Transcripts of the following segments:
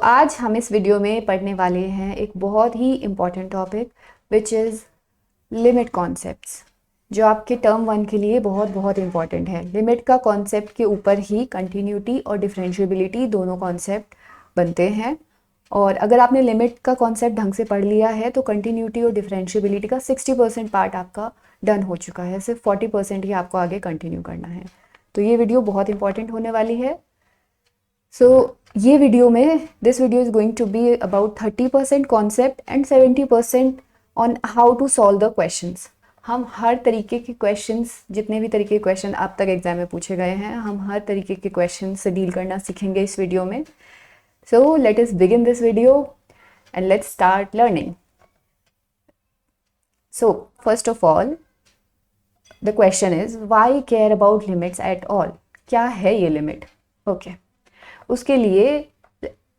आज हम इस वीडियो में पढ़ने वाले हैं एक बहुत ही important topic which is limit concepts, जो आपके टर्म वन के लिए बहुत बहुत इम्पॉर्टेंट है। लिमिट का कॉन्सेप्ट के ऊपर ही कंटिन्यूटी और डिफरेंशिएबिलिटी दोनों कॉन्सेप्ट बनते हैं। और अगर आपने लिमिट का कॉन्सेप्ट ढंग से पढ़ लिया है तो कंटिन्यूटी और डिफरेंशिएबिलिटी का 60% पार्ट आपका डन हो चुका है। सिर्फ 40% ही आपको आगे कंटिन्यू करना है। तो ये वीडियो बहुत इंपॉर्टेंट होने वाली है। ये वीडियो में this video is going to be about 30% concept and 70% on how to solve the questions. हम हर तरीके के क्वेश्चंस, जितने भी तरीके के क्वेश्चन आप तक एग्जाम में पूछे गए हैं, हम हर तरीके के क्वेश्चन से डील करना सीखेंगे इस वीडियो में। सो let us begin this video and let's start learning. So first of all the question is why care about limits at all. क्या है ये लिमिट? ओके, उसके लिए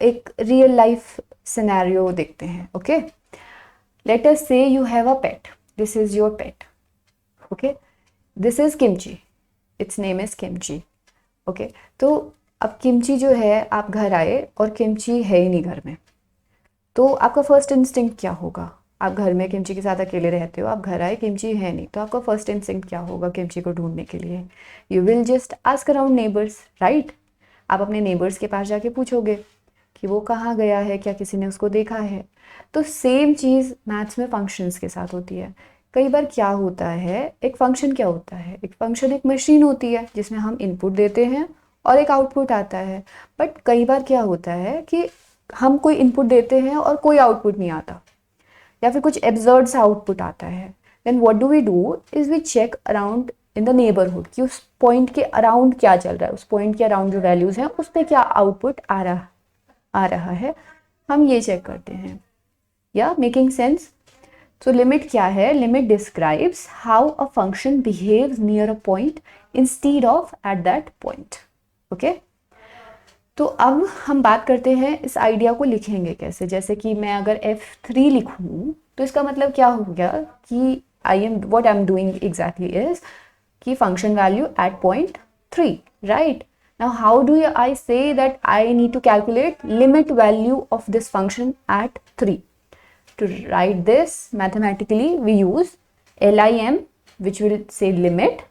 एक रियल लाइफ सिनेरियो देखते हैं। ओके, लेट अस से you have a pet, this is your pet. Okay, this is kimchi, it's name is kimchi. Okay, तो अब किमची जो है, आप घर आए और किमची है ही नहीं घर में, तो आपका फर्स्ट इंस्टिंक्ट क्या होगा? आप घर में किमची के साथ अकेले रहते हो, आप घर आए, किमची है नहीं, तो आपका फर्स्ट इंस्टिंक्ट क्या होगा किमची को ढूंढने के लिए? You will just ask around neighbours, right? आप अपने नेबर्स के पास जाके पूछोगे कि वो कहाँ गया है, क्या किसी ने उसको देखा है। तो सेम चीज़ मैथ्स में फंक्शंस के साथ होती है। कई बार क्या होता है, एक फंक्शन क्या होता है, एक फंक्शन एक मशीन होती है जिसमें हम इनपुट देते हैं और एक आउटपुट आता है। बट कई बार क्या होता है कि हम कोई इनपुट देते हैं और कोई आउटपुट नहीं आता, या फिर कुछ एब्सर्ड सा आउटपुट आता है। Then what do we do is we check around in the neighbourhood कि उस पॉइंट के अराउंड क्या चल रहा है, उस पॉइंट के अराउंड जो वैल्यूज़ हैं उस पर क्या आउटपुट आ रहा है, हम ये चेक करते हैं। या मेकिंग सेंस? सो लिमिट क्या है? Limit describes how a function behaves near a point instead of at that point. Okay, तो अब हम बात करते हैं इस आइडिया को लिखेंगे कैसे। जैसे कि मैं अगर F3 लिखूँ तो इसका मतलब क्या हो गया कि what I am doing exactly is कि function value at point 3, right? Now how do I say that I need to calculate limit value of this function at 3? To write this mathematically, we use LIM, which will say limit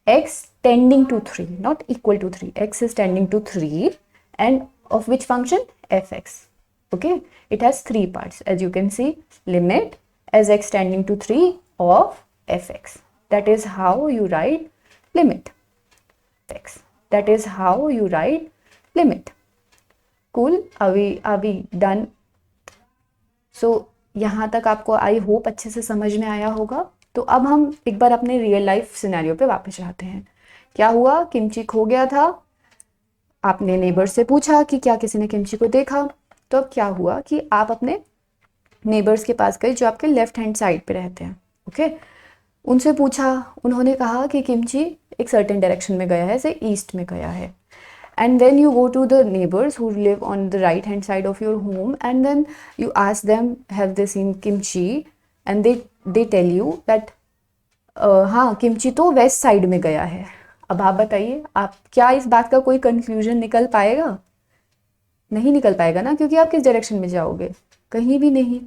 x tending to 3, not equal to 3. X is tending to 3, and of which function? Fx. Okay, it has three parts, as you can see. Limit as x tending to 3 of fx. That is how you write limit x. That is how you write limit. Cool? Are we done? सो यहाँ तक आपको I hope अच्छे से समझ में आया होगा। तो अब हम एक बार अपने रियल लाइफ सिनेरियो पे वापस आते हैं। क्या हुआ? किमची खो गया था, आपने नेबर से पूछा कि क्या किसी ने किमची को देखा। तो अब क्या हुआ कि आप अपने नेबर्स के पास गए जो आपके लेफ्ट हैंड साइड पे रहते हैं। ओके, उनसे पूछा, उन्होंने कहा कि किमची एक सर्टेन डायरेक्शन में गया है, से ईस्ट में गया है। And then you go to the neighbors who live on the right hand side of your home, and then you ask them, have they seen kimchi? And they tell you that हाँ, kimchi तो west side में गया है। अब आप बताइए, आप क्या इस बात का कोई कंक्लूजन निकल पाएगा? नहीं निकल पाएगा ना, क्योंकि आप किस डायरेक्शन में जाओगे? कहीं भी नहीं।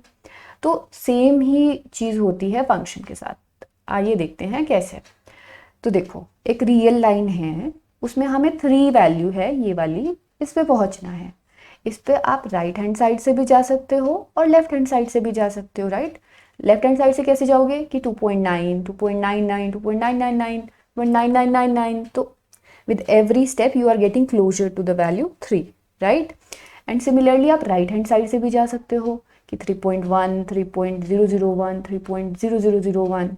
तो सेम ही चीज़ होती है फंक्शन के साथ। आइए देखते हैं कैसे। तो देखो, एक रियल लाइन है, उसमें हमें 3 वैल्यू है, ये वाली, इस पे पहुंचना है। इस पे आप राइट हैंड साइड से भी जा सकते हो और लेफ्ट हैंड साइड से भी जा सकते हो, राइट? लेफ्ट हैंड साइड से कैसे जाओगे कि 2.9, 2.99, 2.999, 2.9999। तो with every step you are getting closer to the value 3, right? And similarly आप राइट हैंड साइड से भी जा सकते हो कि 3.1, 3.001, 3.0001,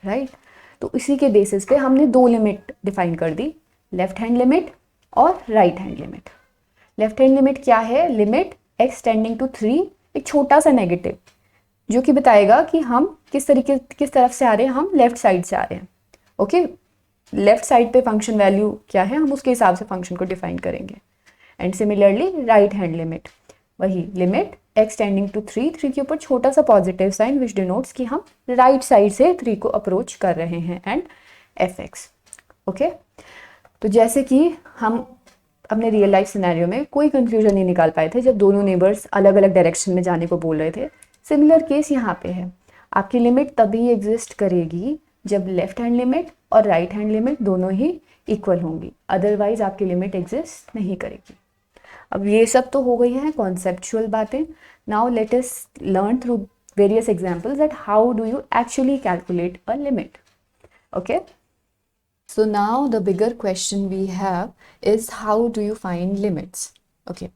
राइट? तो इसी के बेसिस पे हमने 2 लिमिट डिफाइन कर दी, लेफ्ट हैंड लिमिट और right hand limit. Left hand limit क्या है? लिमिट x टेंडिंग टू 3, एक छोटा सा नेगेटिव जो कि बताएगा कि हम किस तरफ से आ रहे हैं, हम लेफ्ट साइड से आ रहे हैं। ओके, लेफ्ट साइड पे फंक्शन वैल्यू क्या है, हम उसके हिसाब से फंक्शन को डिफाइन करेंगे। And similarly right hand limit, वही लिमिट x टेंडिंग टू 3 के ऊपर छोटा सा पॉजिटिव साइन विच डिनोट्स कि हम राइट साइड से 3 को अप्रोच कर रहे हैं, एंड fx। ओके, तो जैसे कि हम अपने रियल लाइफ सिनेरियो में कोई कंक्लूजन नहीं निकाल पाए थे जब दोनों नेबर्स अलग अलग डायरेक्शन में जाने को बोल रहे थे। सिमिलर केस यहाँ पे है, आपकी लिमिट तभी एग्जिस्ट करेगी जब लेफ्ट हैंड लिमिट और राइट हैंड लिमिट दोनों ही इक्वल होंगी, अदरवाइज आपकी लिमिट एग्जिस्ट नहीं करेगी। अब ये सब तो हो गई हैं कॉन्सेप्चुअल बातें। Now let us learn through various examples that how do you actually calculate a limit. Okay, so now the bigger question we have is how do you find limits? Okay,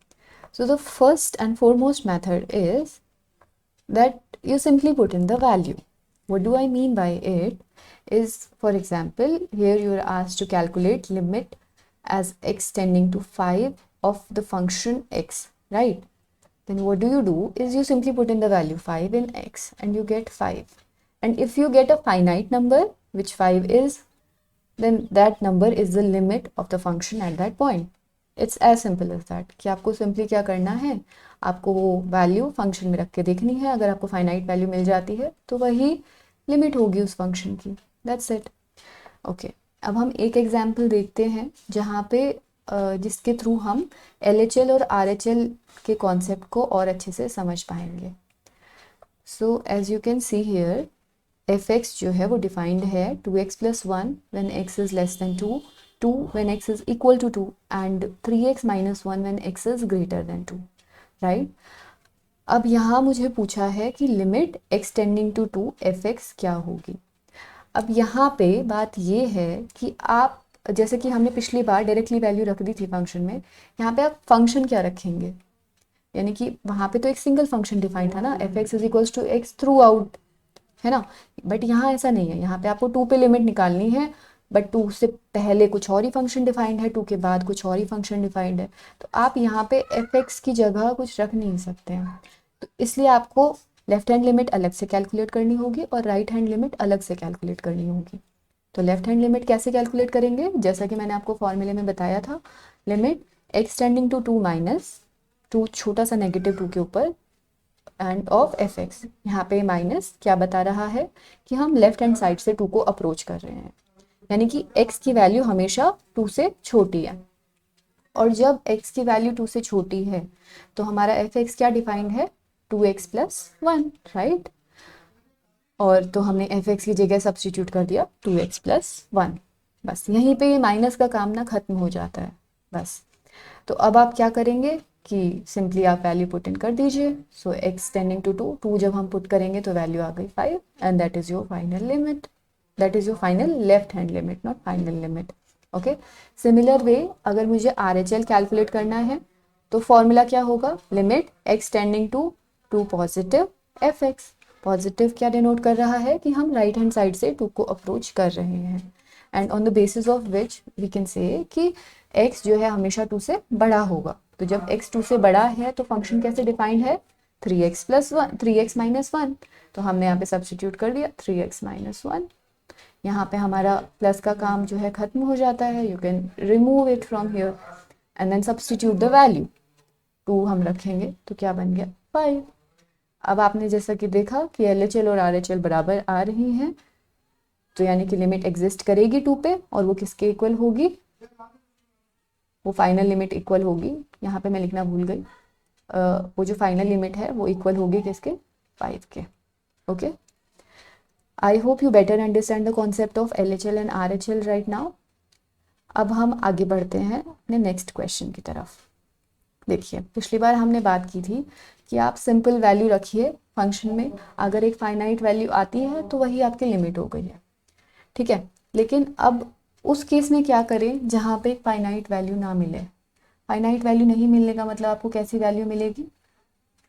so the first and foremost method is that you simply put in the value. What do I mean by it is, for example, here you are asked to calculate limit as x tending to 5 of the function x, right? Then what do? Is you simply put in the value 5 in x and you get 5. And if you get a finite number, which 5 is, then that number is the limit of the function at that point. It's as simple as that कि आपको simply क्या करना है, आपको वो value function में रख के देखनी है। अगर आपको फाइनाइट वैल्यू मिल जाती है तो वही लिमिट होगी उस फंक्शन की। That's it. ओके, अब हम एक एग्जाम्पल देखते हैं जहाँ पे जिसके थ्रू हम LHL और RHL के कॉन्सेप्ट को और अच्छे से समझ पाएंगे। So as you can see here, fx जो है वो डिफाइंड है 2x + 1 when x is less than 2, 2 when x is equal to 2 and 3x - 1 when x is greater than 2, right. अब यहाँ मुझे पूछा है कि limit x tending to 2 fx क्या होगी। अब यहाँ पे बात ये है कि आप, जैसे कि हमने पिछली बार डायरेक्टली वैल्यू रख दी थी फंक्शन में, यहाँ पे आप फंक्शन क्या रखेंगे, यानी कि वहाँ पे तो एक सिंगल फंक्शन डिफाइंड था ना, fx = x थ्रू आउट, है ना। बट यहाँ ऐसा नहीं है, यहाँ पे आपको 2 पे लिमिट निकालनी है, बट 2 से पहले कुछ और ही फंक्शन डिफाइंड है, 2 के बाद कुछ और ही फंक्शन डिफाइंड है, तो आप यहाँ पे fx की जगह कुछ रख नहीं सकते हैं। तो इसलिए आपको लेफ्ट हैंड लिमिट अलग से कैलकुलेट करनी होगी और राइट हैंड लिमिट अलग से कैलकुलेट करनी होगी। तो लेफ्ट हैंड लिमिट कैसे कैलकुलेट करेंगे, जैसा कि मैंने आपको फॉर्मूले में बताया था, लिमिट x टेंडिंग टू 2 - 2 छोटा सा -2 के ऊपर एंड ऑफ fx। यहाँ पे माइनस क्या बता रहा है कि हम लेफ्ट हैंड साइड से 2 को अप्रोच कर रहे हैं, यानी कि x की वैल्यू हमेशा 2 से छोटी है, और जब x की वैल्यू 2 से छोटी है तो हमारा fx क्या डिफाइंड है, 2x + 1, राइट। और तो हमने fx की जगह सब्स्टिट्यूट कर दिया 2x + 1, बस यहीं पे ये माइनस का काम ना खत्म हो जाता है बस। तो अब आप क्या करेंगे कि सिंपली आप वैल्यू पुट इन कर दीजिए। सो x टेंडिंग टू 2, 2 जब हम पुट करेंगे तो वैल्यू आ गई 5 and that is your final limit, that is your final left hand limit, not final limit. Okay, similar way अगर मुझे RHL कैलकुलेट करना है तो फॉर्मूला क्या होगा, limit x tending to 2 positive fx। Positive क्या डिनोट कर रहा है कि हम राइट हैंड साइड से 2 को अप्रोच कर रहे हैं, and on the basis of which we can say कि x जो है हमेशा 2 से बड़ा होगा। तो जब x 2 से बड़ा है तो फंक्शन कैसे डिफाइंड है, 3x - 1। तो हमने यहाँ पे सब्स्टिट्यूट कर दिया 3x - 1। यहाँ पे हमारा प्लस का काम जो है खत्म हो जाता है, you can remove it from here and then substitute the value, 2 हम रखेंगे तो क्या बन गया 5। अब आपने जैसा कि देखा कि LHL और RHL बराबर आ रही हैं, तो यानी कि लिमिट एग्जिस्ट करेगी 2 पे, और वो किसके इक्वल होगी, वो फाइनल लिमिट इक्वल होगी, यहाँ पे मैं लिखना भूल गई, वो जो फाइनल लिमिट है वो इक्वल होगी किसके, 5 के। Okay, I hope you better understand the concept of LHL and RHL right now. अब हम आगे बढ़ते हैं अपने नेक्स्ट क्वेश्चन की तरफ। देखिए, पिछली बार हमने बात की थी कि आप सिंपल वैल्यू रखिए फंक्शन में, अगर एक फाइनाइट वैल्यू आती है तो वही आपकी लिमिट हो गई है, ठीक है। लेकिन अब उस केस में क्या करें जहाँ पे एक फाइनाइट वैल्यू ना मिले। फाइनाइट वैल्यू नहीं मिलने का मतलब आपको कैसी वैल्यू मिलेगी,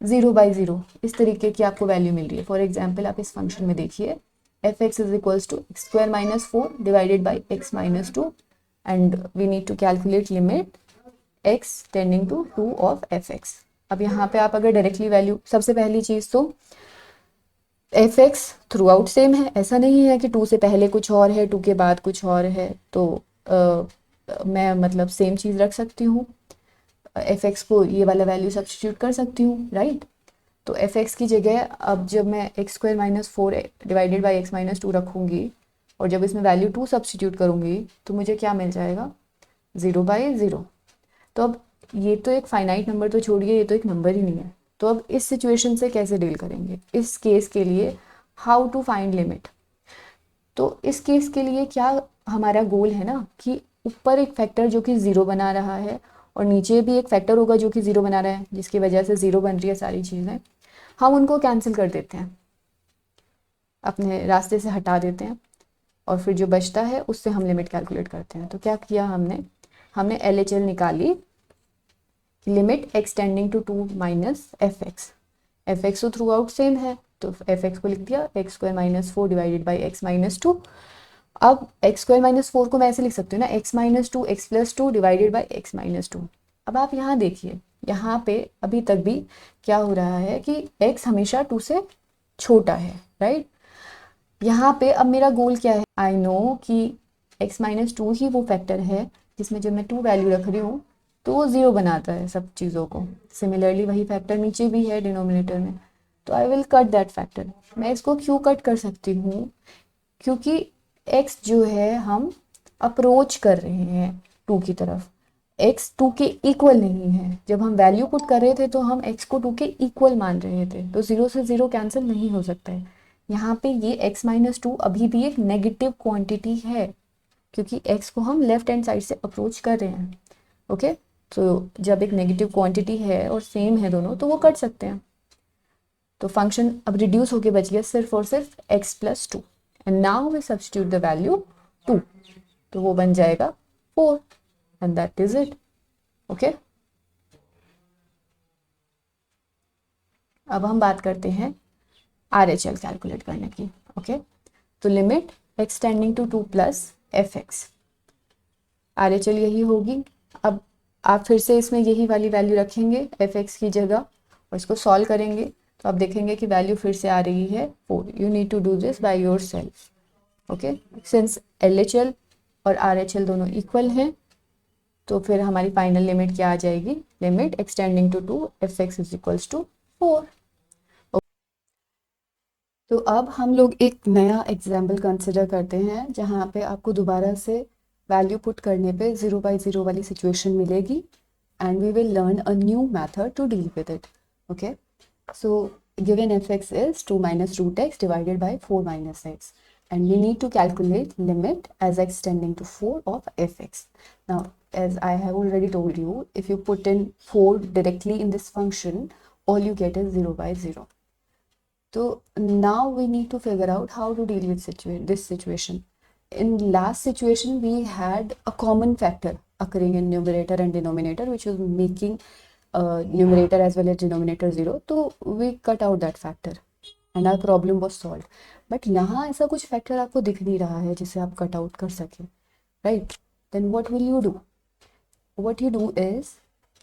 0/0 इस तरीके की आपको वैल्यू मिल रही है। फॉर एग्जाम्पल आप इस फंक्शन में देखिए, fx = x² - 4 divided by x - 2 and we need to calculate limit x tending to 2 of fx। अब यहाँ पे आप अगर डायरेक्टली वैल्यू, सबसे पहली चीज़ तो fx थ्रू आउट सेम है, ऐसा नहीं है कि 2 से पहले कुछ और है 2 के बाद कुछ और है, तो मैं मतलब सेम चीज़ रख सकती हूँ, fx को ये वाला वैल्यू सब्स्टिट्यूट कर सकती हूँ, राइट। तो fx की जगह अब जब मैं x² - 4 डिवाइडेड बाई x - 2 रखूँगी और जब इसमें वैल्यू 2 सब्स्टिट्यूट करूँगी तो मुझे क्या मिल जाएगा, 0/0। तो अब ये तो एक फाइनाइट नंबर तो छोड़िए, ये तो एक नंबर ही नहीं है। तो अब इस सिचुएशन से कैसे डील करेंगे? इस केस के लिए हाउ टू फाइंड लिमिट। तो इस केस के लिए क्या हमारा गोल है ना कि ऊपर एक फैक्टर जो कि ज़ीरो बना रहा है और नीचे भी एक फैक्टर होगा जो कि ज़ीरो बना रहा है, जिसकी वजह से ज़ीरो बन रही है सारी चीज़ें, हम उनको कैंसिल कर देते हैं, अपने रास्ते से हटा देते हैं, और फिर जो बचता है उससे हम लिमिट कैलकुलेट करते हैं। तो क्या किया हमने LHL निकाली, limit x tending to 2 minus f x तो थ्रू आउट सेम है, तो एफ एक्स को लिख दिया x square minus 4 divided by x minus 2। अब एक्स स्क्वायर माइनस 4 को मैं ऐसे लिख सकती हूँ ना, x minus 2 x plus 2 divided by x minus 2। अब आप यहाँ देखिए, यहाँ पे अभी तक भी क्या हो रहा है कि x हमेशा 2 से छोटा है, राइट। यहाँ पे अब मेरा गोल क्या है, आई नो कि x माइनस 2 ही वो फैक्टर है जिसमें जब मैं 2 वैल्यू रख रही हूँ तो वो ज़ीरो बनाता है सब चीज़ों को। सिमिलरली वही फैक्टर नीचे भी है डिनोमिनेटर में, तो I will cut that factor. मैं इसको क्यों कट कर सकती हूँ? क्योंकि x जो है हम अप्रोच कर रहे हैं 2 की तरफ, x 2 के इक्वल नहीं है। जब हम वैल्यू पुट कर रहे थे तो हम x को 2 के इक्वल मान रहे थे, तो 0 से 0 कैंसिल नहीं हो सकता है। यहाँ पे ये x माइनस 2 अभी भी एक नेगेटिव क्वांटिटी है, क्योंकि x को हम लेफ्ट हैंड साइड से अप्रोच कर रहे हैं। ओके, तो जब एक नेगेटिव क्वांटिटी है और सेम है दोनों, तो वो कट सकते हैं। तो फंक्शन अब रिड्यूस होके बच गया सिर्फ और सिर्फ x plus 2, and now we substitute the value 2, तो वो बन जाएगा 4, and that is it. Okay, अब हम बात करते हैं RHL कैलकुलेट करने की। ओके, तो limit x tending to 2 plus f x, RHL यही होगी। अब आप फिर से इसमें यही वाली वैल्यू रखेंगे एफ एक्स की जगह और इसको सॉल्व करेंगे, तो आप देखेंगे कि वैल्यू फिर से आ रही है 4। You need to do this by yourself. Okay, since LHL और RHL दोनों इक्वल हैं, तो फिर हमारी फाइनल लिमिट क्या आ जाएगी, limit x tending to 2 f x is equals to 4। तो अब हम लोग एक नया एग्जाम्पल कंसिडर करते हैं जहाँ पे आपको दोबारा से वैल्यू पुट करने पे 0 बाई 0 वाली सिचुएशन मिलेगी, and we will learn a new method to deal with it. Okay, so given fx is 2 minus root x divided by 4 minus x, and we need to calculate limit as x tending to 4 of fx. Now, as I have already told you, if you put in 4 directly in this function, all you get is 0 by 0. So now we need to figure out how to deal with this situation. In last situation, we had a common factor occurring in numerator and denominator, which was making numerator as well as denominator 0. So we cut out that factor and our problem was solved. But यहाँ ऐसा कुछ factor आपको दिख नहीं रहा है जिसे आप cut out कर सकें, right? Then what will you do? What you do is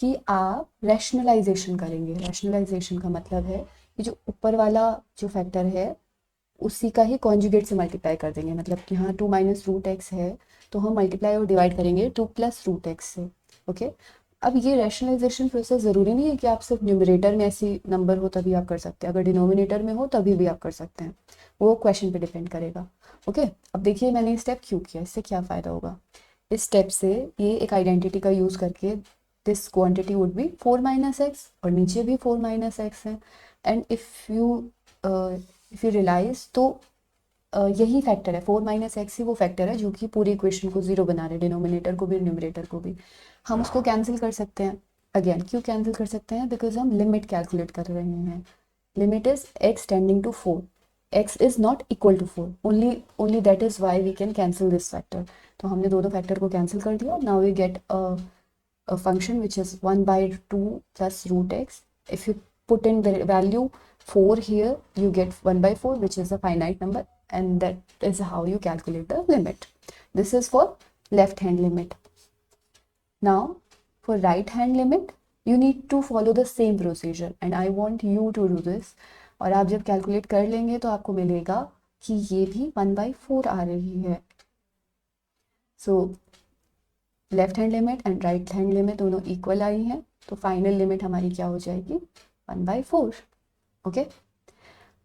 कि आप rationalization करेंगे। rationalization का मतलब है कि जो ऊपर वाला जो फैक्टर है उसी का ही कॉन्जुगेट से मल्टीप्लाई कर देंगे। मतलब कि यहाँ 2 माइनस रूट एक्स है तो हम मल्टीप्लाई और डिवाइड करेंगे 2 प्लस रूट एक्स से। ओके, अब ये रैशनलाइजेशन प्रोसेस ज़रूरी नहीं है कि आप सिर्फ न्यूमरेटर में ऐसी नंबर हो तभी आप कर सकते हैं, अगर डिनोमिनेटर में हो तभी भी आप कर सकते हैं, वो क्वेश्चन पे डिपेंड करेगा। ओके, अब देखिए मैंने स्टेप क्यों किया, इससे क्या फ़ायदा होगा। इस स्टेप से ये एक आइडेंटिटी का यूज़ करके this quantity would be 4 minus x और नीचे भी 4 माइनस एक्स है, एंड इफ़ यू रियलाइज तो यही फैक्टर है 4 माइनस एक्स ही वो फैक्टर है जो कि पूरी इक्वेशन को ज़ीरो बना रहे, डिनोमिनेटर को भी न्यूमरेटर को भी। हम उसको कैंसिल कर सकते हैं। अगेन क्यों कैंसिल कर सकते हैं, बिकॉज हम लिमिट कैलकुलेट कर रहे हैं। Limit is x tending to 4, x is not equal to 4, only that is why we can cancel this factor. तो हमने दोनों फैक्टर को कैंसिल कर दिया। Now we get a function which is 1 by 2 plus root x. If you put in the value 4 here, you get 1 by 4, which is a finite number, and that is how you calculate the limit. This is for left hand limit. Now for right hand limit, you need to follow the same procedure, and I want you to do this. और आप जब calculate कर लेंगे तो आपको मिलेगा कि ये भी 1 by 4 आ रही है। So left hand limit and right hand limit दोनों इक्वल आई हैं, तो फाइनल लिमिट हमारी क्या हो जाएगी, 1 by 4। ओके,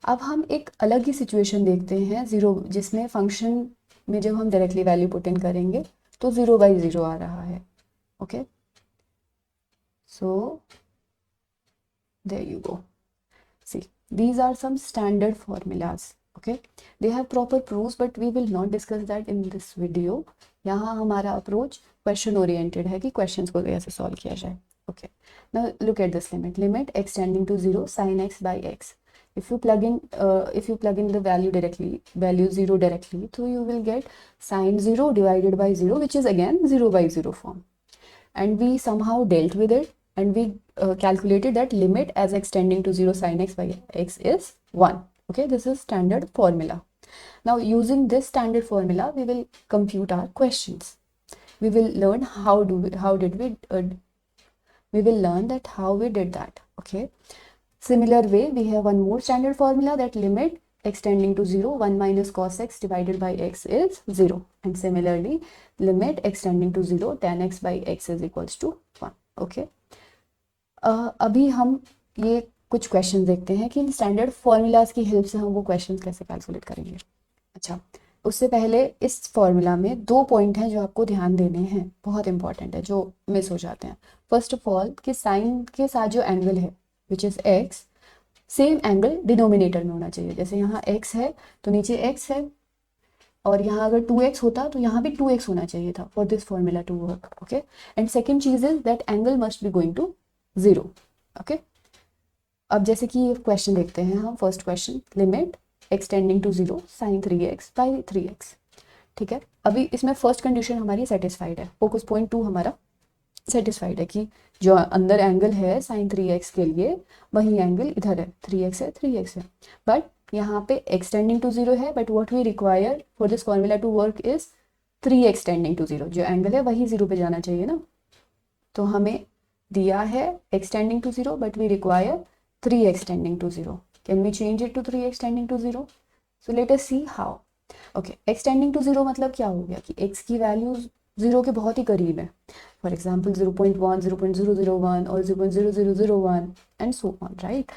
अब हम एक अलग ही सिचुएशन देखते हैं ज़ीरो, जिसमें फंक्शन में जब हम डायरेक्टली वैल्यू पुट इन करेंगे तो 0 by 0 आ रहा है। Okay, So there you go. See, these are some standard formulas. Okay, they have proper proofs, but we will not discuss that in this video. यहाँ हमारा approach question oriented है कि questions को कैसे सॉल्व किया जाए. Okay, now look at this limit. Limit x tending to 0 sin x by x. If you plug in the value 0 directly, so you will get sin 0 divided by 0, which is again 0 by 0 form. And we somehow dealt with it, and we calculated that limit as x tending to 0 sin x by x is 1. Okay, this is standard formula. Now using this standard formula, we will compute our questions. We will learn we will learn that how we did that. Okay, similar way, we have one more standard formula, that limit x tending to 0 1 minus cos x divided by x is 0. And similarly, limit x tending to 0 tan x by x is equals to 1. Okay, अभी हम ये कुछ question देखते हैं कि in standard formulas की help से हम वो क्वेश्चन कैसे कैलकुलेट करेंगे. अच्छा, उससे पहले इस फॉर्मूला में 2 पॉइंट हैं जो आपको ध्यान देने हैं, बहुत इंपॉर्टेंट है, जो मिस हो जाते हैं. फर्स्ट ऑफ ऑल कि साइन के साथ जो एंगल है which is x, same angle denominator में होना चाहिए. जैसे यहाँ x है तो नीचे x है, और यहाँ अगर 2x होता तो यहाँ भी 2x होना चाहिए था for this formula to work. Okay, and second चीज is that angle must be going to 0. Okay, अब जैसे कि ये क्वेश्चन देखते हैं हम. First question, limit x tending to 0 sin 3x by 3x. ठीक है, अभी इसमें फर्स्ट कंडीशन हमारी सेटिस्फाइड है, फोकस पॉइंट 2 हमारा सेटिस्फाइड है कि जो अंदर एंगल है sin 3x के लिए वही एंगल इधर है, 3x है 3x है. बट यहाँ पे x टेंडिंग टू 0 है, but what we require for this formula to work is 3x tending to 0. जो एंगल है वही 0 पे जाना चाहिए ना. तो हमें दिया है x tending to 0, but we require 3x tending to 0. Can we change it to 3x tending to 0? So let us see how. Okay, x tending to 0 मतलब क्या हो गया कि x की वैल्यू 0 के बहुत ही करीब है. फॉर एग्जाम्पल 0.1, 0.001 और 0.0001 एंड सो ऑन, राइट.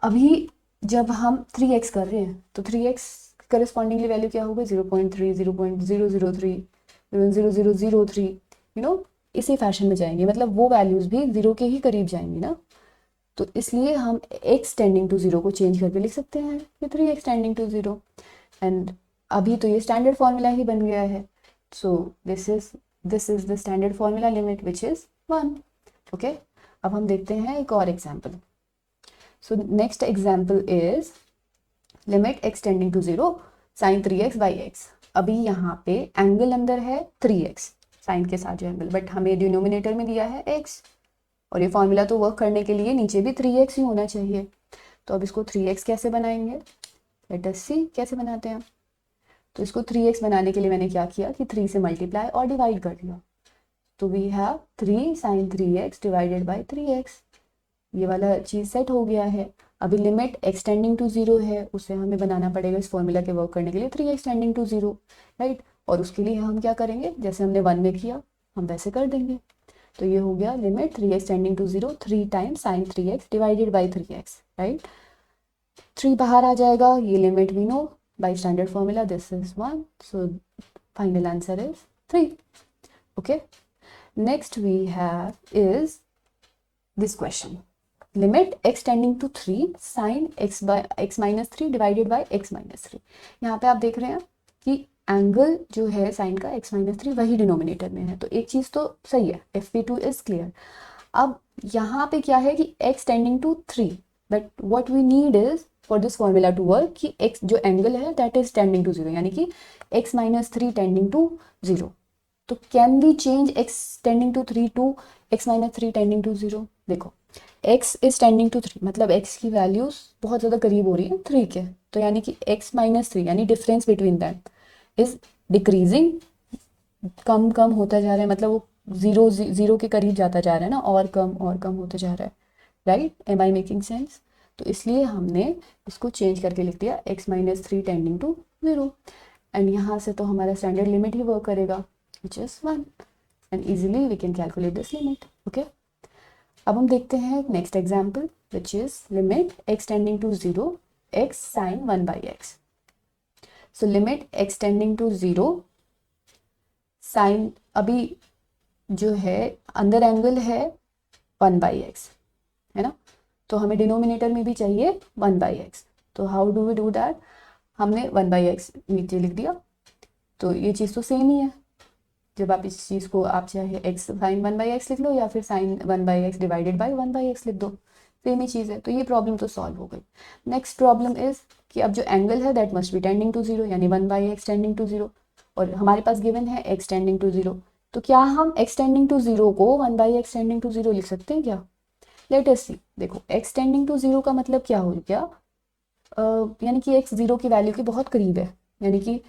अभी जब हम 3x कर रहे हैं तो 3x करस्पॉन्डिंगली वैल्यू क्या होगा, 0.3, 0.003, 0.0003, यू नो, इसी फैशन में जाएंगे. मतलब वो वैल्यूज भी 0 के ही करीब जाएंगी ना. तो इसलिए हम x टेंडिंग टू 0 को चेंज करके लिख सकते हैं कि 3x टेंडिंग टू 0. एंड अभी तो ये स्टैंडर्ड फॉर्मूला ही बन गया है. So this is the standard formula limit which is 1. Okay, अब हम देखते हैं एक और example. So next example is limit x tending to 0 sin 3x by x. अभी यहाँ पे एंगल अंदर है 3x साइन के साथ जो एंगल, बट हमें डिनोमिनेटर में दिया है x, और ये फॉर्मूला तो वर्क करने के लिए नीचे भी 3x ही होना चाहिए. तो अब इसको 3x कैसे बनाएंगे, लेट अस सी कैसे बनाते हैं. तो इसको 3x बनाने के लिए मैंने क्या किया कि 3 से मल्टीप्लाई और डिवाइड कर दिया. तो we have 3 sin 3x divided by 3x. ये वाला चीज़ सेट हो गया है. अभी लिमिट x टेंडिंग टू 0 है, उसे हमें बनाना पड़ेगा इस फॉर्मूला के वर्क करने के लिए 3x टेंडिंग टू 0, राइट. और उसके लिए हम क्या करेंगे, जैसे हमने 1 में किया हम वैसे कर देंगे. तो ये हो गया limit 3x tending to 0 3 times sin 3x divided by 3x, right. 3 बाहर आ जाएगा, ये limit we know by standard formula, this is 1. So final answer is 3. Okay, next we have is this question, limit x tending to 3 sin x minus 3 divided by x minus 3. यहाँ पे आप देख रहे हैं कि एंगल जो है sign का x minus 3 वही डिनोमिनेटर में है. तो एक चीज़ तो सही है, FP2 इज क्लियर. अब यहाँ पे क्या है कि x tending to 3, but what we need is for this formula to work कि x जो एंगल है दैट इज टेंडिंग टू 0, यानी कि x minus 3 टेंडिंग टू 0. तो can we change x tending to 3 to x minus 3 tending to 0. देखो, x is tending to 3 मतलब x की values बहुत ज़्यादा करीब हो रही है 3 के. तो यानी कि x minus 3 यानी difference between that is decreasing, कम कम होता जा रहा है. मतलब वो जीरो के करीब जाता जा रहा है ना, और कम होता जा रहा है, right. Am I making sense. तो इसलिए हमने इसको चेंज करके लिख दिया x minus 3 tending to 0. And यहाँ से तो हमारा स्टैंडर्ड लिमिट ही वर्क करेगा which is 1, and easily we can calculate this limit. Okay, अब हम देखते हैं next example which is limit x tending to 0 x sin 1 by x. So limit x tending to 0 sine, अभी जो है अंदर एंगल है 1/x, है ना। तो हमें डिनोमिनेटर में भी चाहिए 1/x। तो how do we do that, हमने 1/x नीचे लिख दिया, तो ये चीज़ तो सेम ही है। जब आप इस चीज़ को, आप चाहे x साइन 1/x लिख लो या फिर sign 1/x divided by 1/x लिख दो, सेम ही चीज़ है। तो ये प्रॉब्लम तो सॉल्व हो गई। नेक्स्ट प्रॉब्लम इज कि अब जो एंगल है that must be tending to 0, यानी 1/x टेंडिंग टू 0, और हमारे पास गिवन है x टेंडिंग टू 0। तो क्या हम x टेंडिंग टू 0 को 1/x टेंडिंग टू 0 लिख सकते हैं क्या? लेट अस सी। देखो x टेंडिंग टू 0 का मतलब क्या हो गया, यानी कि x 0 की वैल्यू के बहुत करीब है। यानी कि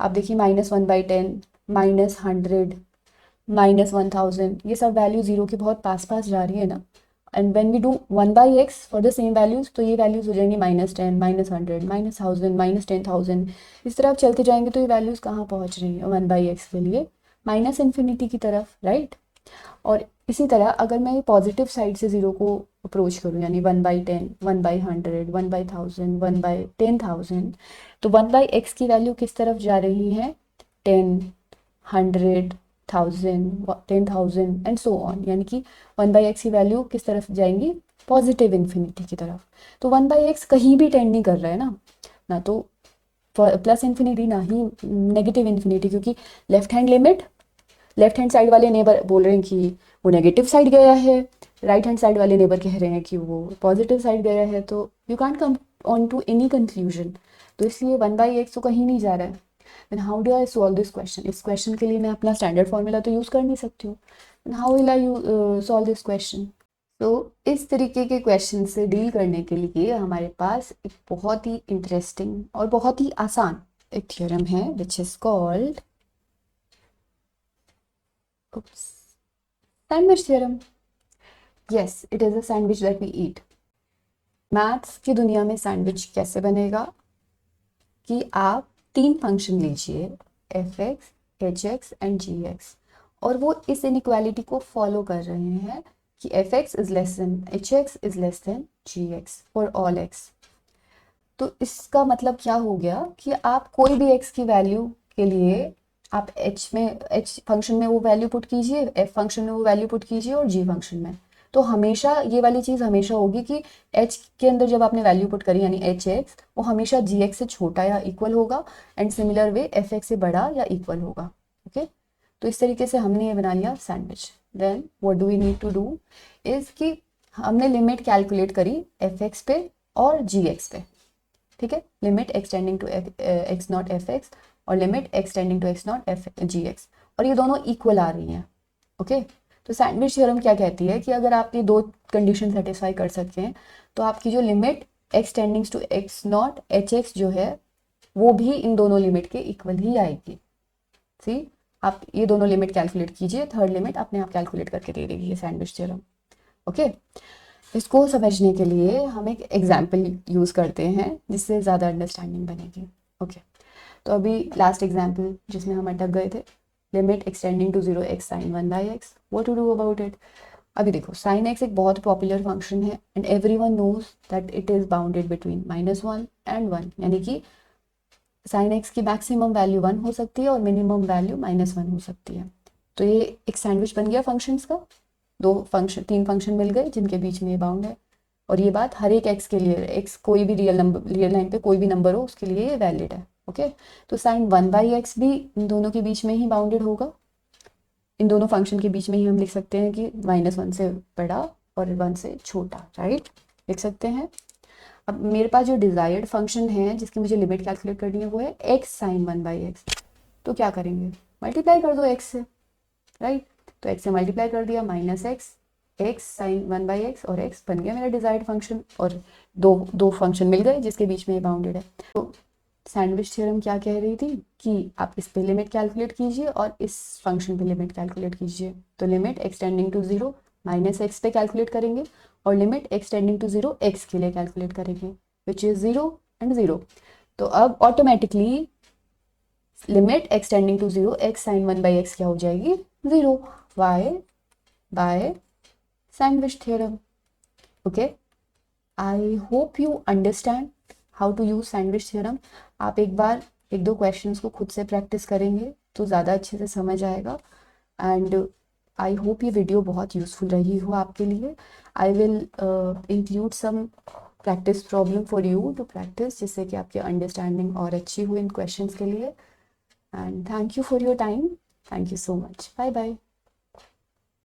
आप देखिए -1/10, -100, -1000, ये सब वैल्यू 0 के बहुत पास पास जा रही है ना। And when we do 1/x for the same values, तो ये वैल्यूज हो जाएंगी -10, -100, -1000, -10,000। इस तरह आप चलते जाएंगे तो ये वैल्यूज कहाँ पहुँच रही है 1/x के लिए, -∞ की तरफ, राइट। और इसी तरह अगर मैं पॉजिटिव साइड से 0 को अप्रोच करूँ, यानी 1/10, 1/100, 1/1000, 1/10,000, तो 1/x की वैल्यू किस तरफ जा रही है, 10, 100, 1000, 10,000 एंड सो ऑन। यानी कि 1/x की वैल्यू किस तरफ जाएंगी, पॉजिटिव इन्फिनिटी की तरफ। तो 1/x कहीं भी टेंड नहीं कर रहा है ना तो प्लस इन्फिनिटी ना ही नेगेटिव इन्फिनिटी, क्योंकि लेफ्ट हैंड साइड वाले नेबर बोल रहे हैं कि वो नेगेटिव साइड गया है, राइट हैंड साइड वाले नेबर कह रहे हैं कि वो पॉजिटिव साइड गया है। तो you can't come on to any conclusion. तो इसलिए 1/x तो कहीं नहीं जा रहा है। Then how do I solve this question? इस क्वेश्चन के लिए मैं अपना स्टैंडर्ड फॉर्मूला तो यूज़ कर नहीं सकती हूँ। Then how will I solve this question? तो इस तरीके के क्वेश्चन से डील करने के लिए हमारे पास एक बहुत ही इंटरेस्टिंग और बहुत ही आसान एक थ्योरम है, which is called sandwich theorem. Yes, it is a sandwich that we eat. Maths की दुनिया में सैंडविच कैसे बनेगा कि आप 3 फंक्शन लीजिए, f(x), h(x) एंड g(x), और वो इस इनइक्वालिटी को फॉलो कर रहे हैं कि f(x) is less than h(x) is less than g(x) for all x। तो इसका मतलब क्या हो गया कि आप कोई भी x की वैल्यू के लिए आप h फंक्शन में वो वैल्यू पुट कीजिए, f फंक्शन में वो वैल्यू पुट कीजिए और g फंक्शन में। तो हमेशा ये वाली चीज़ हमेशा होगी कि h के अंदर जब आपने वैल्यू पुट करी, यानी h(x), वो हमेशा g(x) से छोटा या इक्वल होगा, एंड सिमिलर वे f(x) से बड़ा या इक्वल होगा। ओके, तो इस तरीके से हमने ये बना लिया sandwich. Then what do we need to do is कि हमने लिमिट कैलकुलेट करी f(x) पे और g(x) पे, ठीक है। Limit x tending to x0 f(x) और limit x tending to x0 g(x), और ये दोनों इक्वल आ रही हैं। ओके, तो सैंडविच थ्योरम क्या कहती है कि अगर आप ये 2 कंडीशन सेटिस्फाई कर सकते हैं तो आपकी जो limit x tending to x0 hx जो है वो भी इन दोनों लिमिट के इक्वल ही आएगी। सी, आप ये दोनों लिमिट कैलकुलेट कीजिए, थर्ड लिमिट अपने आप कैलकुलेट करके दे देगी ये सैंडविच थ्योरम। ओके, इसको समझने के लिए हम एक एग्जाम्पल यूज़ करते हैं जिससे ज़्यादा अंडरस्टैंडिंग बनेगी। ओके, तो अभी लास्ट एग्जाम्पल जिसमें हम अटक गए थे, limit x tending to 0 x sin 1/x, what to do about it. अभी देखो, sin x एक बहुत पॉपुलर फंक्शन है and everyone knows that it is bounded between -1 and 1, यानी कि sin x की मैक्सिमम वैल्यू 1 हो सकती है और मिनिमम वैल्यू -1 हो सकती है। तो ये एक सैंडविच बन गया फंक्शंस का। 3 फंक्शन मिल गए जिनके बीच में ये बाउंड है, और ये बात हर एक x के लिए, x कोई भी रियल लाइन पे कोई भी नंबर हो उसके लिए ये वैलिड है। ओके, तो sin 1/x भी इन दोनों के बीच में ही बाउंडेड होगा। इन दोनों फंक्शन के बीच में ही हम लिख सकते हैं कि -1 से बड़ा और 1 से छोटा, राइट, लिख सकते हैं। अब मेरे पास जो डिजायर्ड फंक्शन है जिसकी मुझे लिमिट कैलकुलेट करनी है वो है x sin 1/x। तो क्या करेंगे, मल्टीप्लाई कर दो x से, राइट। तो x से मल्टीप्लाई कर दिया, -x sin 1/x, और x बन गया मेरा डिजायर्ड फंक्शन, और दो फंक्शन मिल गए जिसके बीच में ये बाउंडेड है। तो सैंडविच थ्योरम क्या कह रही थी कि आप इस पे लिमिट कैलकुलेट कीजिए और इस फंक्शन पे लिमिट कैलकुलेट कीजिए। तो लिमिट एक्सटेंडिंग टू 0 -x पे कैलकुलेट करेंगे और लिमिट एक्सटेंडिंग टू 0 x के लिए कैलकुलेट करेंगे, विच इज 0 एंड 0। तो अब automatically limit x tending to 0 x sin 1/x क्या हो जाएगी, 0, by sandwich theorem. Okay, I hope you understand how to use sandwich theorem. आप एक बार 1-2 क्वेश्चंस को खुद से प्रैक्टिस करेंगे तो ज़्यादा अच्छे से समझ आएगा। एंड आई होप ये वीडियो बहुत यूज़फुल रही हो आपके लिए. I will include some practice problem for you to practice, जिससे कि आपकी अंडरस्टैंडिंग और अच्छी हो इन क्वेश्चंस के लिए. And thank you for your time. Thank you so much. Bye bye.